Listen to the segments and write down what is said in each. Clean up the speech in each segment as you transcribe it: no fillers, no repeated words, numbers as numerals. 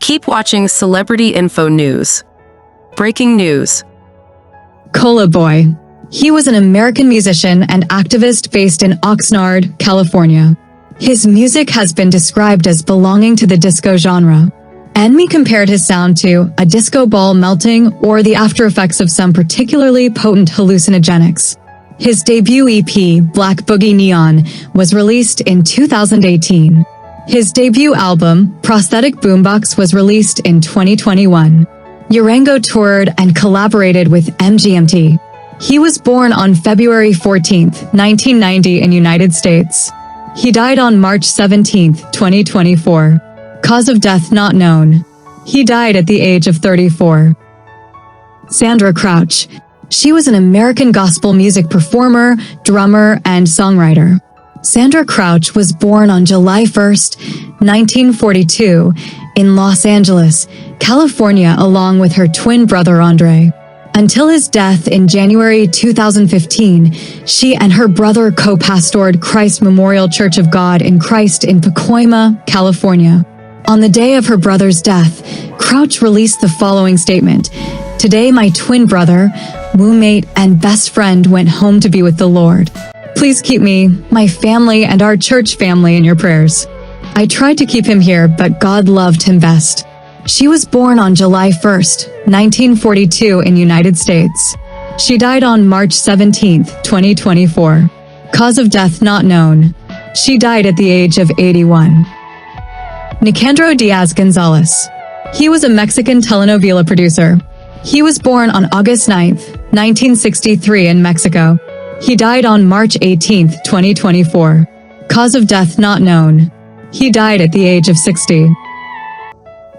Keep watching Celebrity Info News. Breaking news. Boyy. He was an American musician and activist based in Oxnard, California. His music has been described as belonging to the disco genre. Enemy compared his sound to a disco ball melting or the after effects of some particularly potent hallucinogenics. His debut EP, Black Boogie Neon, was released in 2018. His debut album, Prosthetic Boombox, was released in 2021. Urango toured and collaborated with MGMT. He was born on February 14, 1990 in United States. He died on March 17, 2024. Cause of death not known. He died at the age of 34. Sandra Crouch. She was an American gospel music performer, drummer, and songwriter. Sandra Crouch was born on July 1, 1942, in Los Angeles, California, along with her twin brother Andre. Until his death in January 2015, she and her brother co-pastored Christ Memorial Church of God in Christ in Pacoima, California. On the day of her brother's death, Crouch released the following statement: "Today my twin brother, roommate, and best friend went home to be with the Lord. Please keep me, my family, and our church family in your prayers. I tried to keep him here, but God loved him best." She was born on July 1, 1942 in United States. She died on March 17, 2024. Cause of death not known. She died at the age of 81. Nicandro Diaz Gonzalez. He was a Mexican telenovela producer. He was born on August 9, 1963 in Mexico. He died on March 18, 2024. Cause of death not known. He died at the age of 60.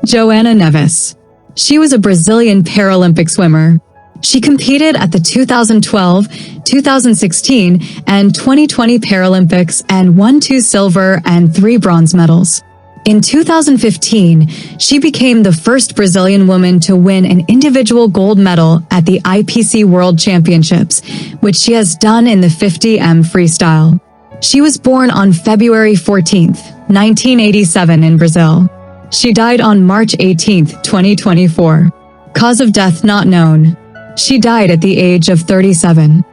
Joana Neves. She was a Brazilian Paralympic swimmer. She competed at the 2012, 2016, and 2020 Paralympics and won 2 silver and 3 bronze medals. In 2015, she became the first Brazilian woman to win an individual gold medal at the IPC World Championships, which she has done in the 50m freestyle. She was born on February 14, 1987 in Brazil. She died on March 18, 2024. Cause of death not known. She died at the age of 37.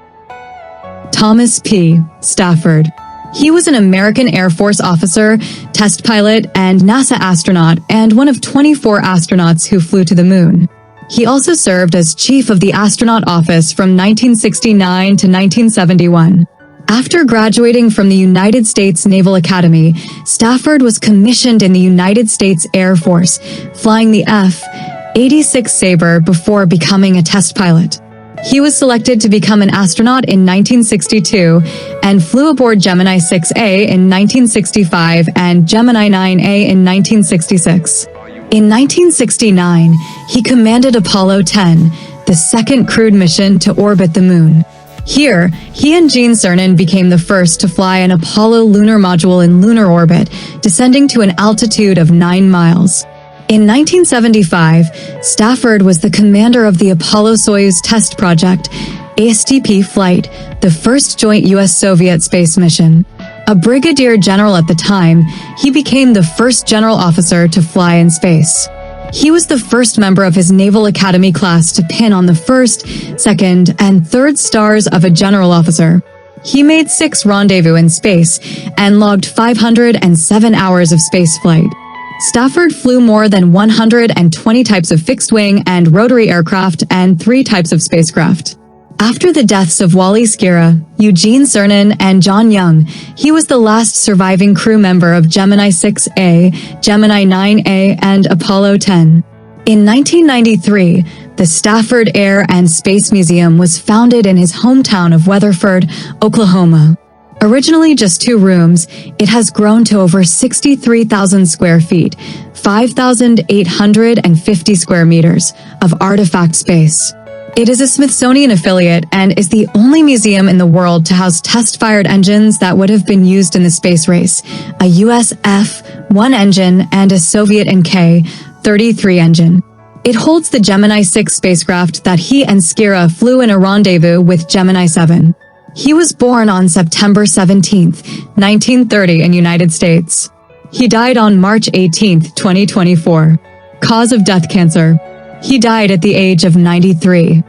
Thomas P. Stafford. He was an American Air Force officer, test pilot, and NASA astronaut, and one of 24 astronauts who flew to the moon. He also served as chief of the astronaut office from 1969 to 1971. After graduating from the United States Naval Academy, Stafford was commissioned in the United States Air Force, flying the F-86 Sabre before becoming a test pilot. He was selected to become an astronaut in 1962 and flew aboard Gemini 6A in 1965 and Gemini 9A in 1966. In 1969, he commanded Apollo 10, the second crewed mission to orbit the moon. Here, he and Gene Cernan became the first to fly an Apollo lunar module in lunar orbit, descending to an altitude of 9 miles. In 1975, Stafford was the commander of the Apollo-Soyuz test project, ASTP flight, the first joint U.S.-Soviet space mission. A brigadier general at the time, he became the first general officer to fly in space. He was the first member of his Naval Academy class to pin on the first, second, and third stars of a general officer. He made 6 rendezvous in space and logged 507 hours of spaceflight. Stafford flew more than 120 types of fixed-wing and rotary aircraft and 3 types of spacecraft. After the deaths of Wally Schirra, Eugene Cernan, and John Young, he was the last surviving crew member of Gemini 6A, Gemini 9A, and Apollo 10. In 1993, the Stafford Air and Space Museum was founded in his hometown of Weatherford, Oklahoma. Originally just 2 rooms, it has grown to over 63,000 square feet, 5,850 square meters of artifact space. It is a Smithsonian affiliate and is the only museum in the world to house test-fired engines that would have been used in the space race, a US F-1 engine and a Soviet Nk-33 engine. It holds the Gemini 6 spacecraft that he and Schirra flew in a rendezvous with Gemini 7. He was born on September 17, 1930 in United States. He died on March 18, 2024. Cause of death cancer. He died at the age of 93.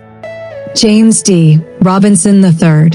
James D. Robinson III.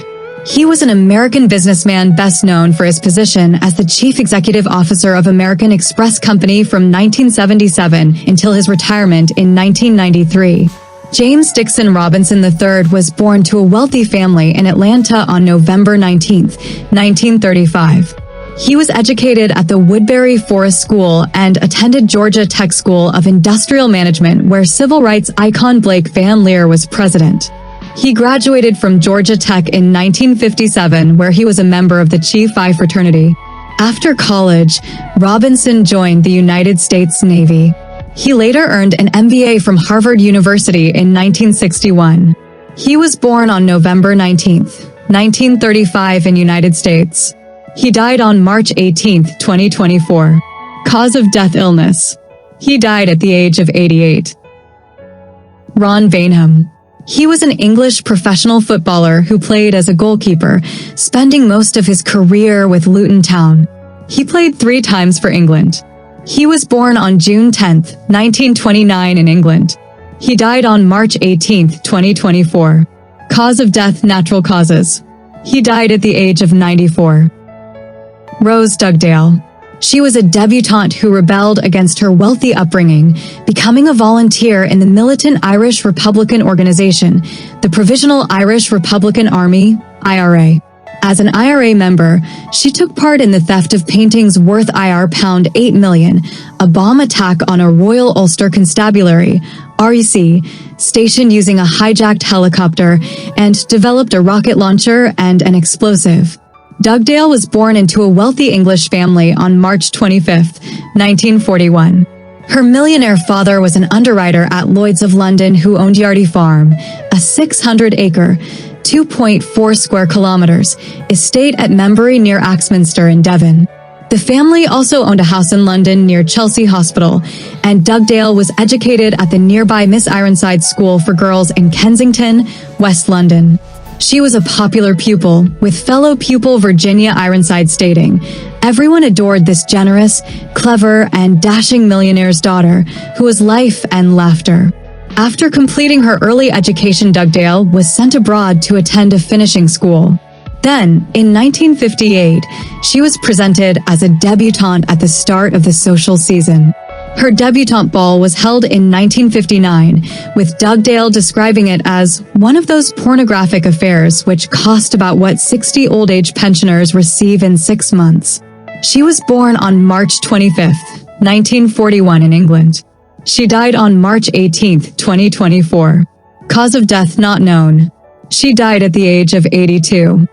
He was an American businessman best known for his position as the Chief Executive Officer of American Express Company from 1977 until his retirement in 1993. James Dixon Robinson III was born to a wealthy family in Atlanta on November 19, 1935. He was educated at the Woodbury Forest School and attended Georgia Tech School of Industrial Management, where civil rights icon Blake Van Leer was president. He graduated from Georgia Tech in 1957, where he was a member of the Chi Phi fraternity. After college, Robinson joined the United States Navy. He later earned an MBA from Harvard University in 1961. He was born on November 19, 1935 in United States. He died on March 18, 2024. Cause of death illness. He died at the age of 88. Ron Baynham. He was an English professional footballer who played as a goalkeeper, spending most of his career with Luton Town. He played 3 times for England. He was born on June 10, 1929 in England. He died on March 18, 2024. Cause of death natural causes. He died at the age of 94. Rose Dugdale. She was a debutante who rebelled against her wealthy upbringing, becoming a volunteer in the militant Irish Republican organization, the Provisional Irish Republican Army, IRA. As an IRA member, she took part in the theft of paintings worth £8 million, a bomb attack on a Royal Ulster Constabulary, REC, stationed using a hijacked helicopter, and developed a rocket launcher and an explosive. Dugdale was born into a wealthy English family on March 25, 1941. Her millionaire father was an underwriter at Lloyd's of London who owned Yardie Farm, a 600-acre, 2.4 square kilometers, estate at Membury near Axminster in Devon. The family also owned a house in London near Chelsea Hospital, and Dugdale was educated at the nearby Miss Ironside School for Girls in Kensington, West London. She was a popular pupil, with fellow pupil Virginia Ironside stating, "Everyone adored this generous, clever, and dashing millionaire's daughter, who was life and laughter." After completing her early education, Dugdale was sent abroad to attend a finishing school. Then, in 1958, she was presented as a debutante at the start of the social season. Her debutante ball was held in 1959, with Dugdale describing it as one of those pornographic affairs which cost about what 60 old-age pensioners receive in 6 months. She was born on March 25, 1941 in England. She died on March 18, 2024. Cause of death not known. She died at the age of 82.